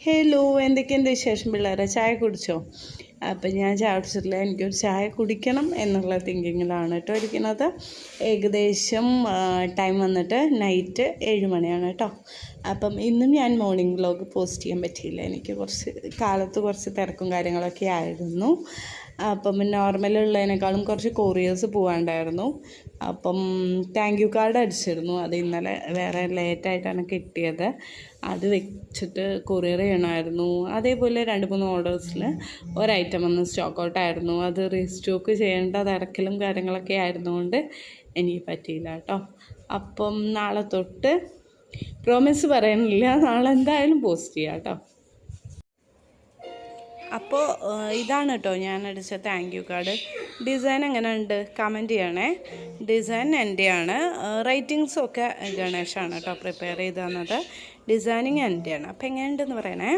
Hello, എന്തൊക്കെയുണ്ട് വിശേഷം പിള്ളേരെ? ചായ കുടിച്ചോ? അപ്പം ഞാൻ ചായ കുടിച്ചിട്ടില്ല. എനിക്കൊരു ചായ കുടിക്കണം എന്നുള്ള തിങ്കിങ്ങിലാണ് കേട്ടോ ഇരിക്കുന്നത്. ഏകദേശം ടൈം വന്നിട്ട് നൈറ്റ് 7 മണിയാണ് കേട്ടോ. അപ്പം ഇന്നും ഞാൻ മോർണിംഗ് വ്ലോഗ് പോസ്റ്റ് ചെയ്യാൻ പറ്റിയില്ല. എനിക്ക് കാലത്ത് കുറച്ച് തിരക്കും കാര്യങ്ങളൊക്കെ ആയിരുന്നു. അപ്പം നോർമലുള്ളതിനേക്കാളും കുറച്ച് കൊറിയേഴ്സ് പോകാണ്ടായിരുന്നു. അപ്പം താങ്ക് യു കാർഡ് അടിച്ചിരുന്നു. അത് ഇന്നലെ വേറെ ലേറ്റായിട്ടാണ് കിട്ടിയത്. അത് വെച്ചിട്ട് കൊറിയർ ചെയ്യണമായിരുന്നു. അതേപോലെ 2-3 ഓർഡേഴ്സിൽ ഒരൈറ്റം വന്ന് സ്റ്റോക്ക് ഔട്ടായിരുന്നു. അത് റീസ്റ്റോക്ക് ചെയ്യേണ്ട തിരക്കിലും കാര്യങ്ങളൊക്കെ ആയിരുന്നുകൊണ്ട് എനിക്ക് പറ്റിയില്ല കേട്ടോ. അപ്പം നാളെ തൊട്ട് പ്രോമിസ് പറയണില്ല, നാളെ എന്തായാലും പോസ്റ്റ് ചെയ്യാം കേട്ടോ. അപ്പോൾ ഇതാണ് കേട്ടോ ഞാൻ അടിച്ച താങ്ക് യു കാർഡ്. ഡിസൈൻ എങ്ങനെ ഉണ്ട് കമൻറ്റ് ചെയ്യണേ. ഡിസൈൻ എൻ്റെയാണ്, റൈറ്റിങ്സൊക്കെ ഗണേഷാണ് കേട്ടോ പ്രിപ്പയർ ചെയ്ത് തന്നത്. ഡിസൈനിങ് എൻ്റെയാണ്. അപ്പോൾ എങ്ങനെയുണ്ടെന്ന് പറയണേ.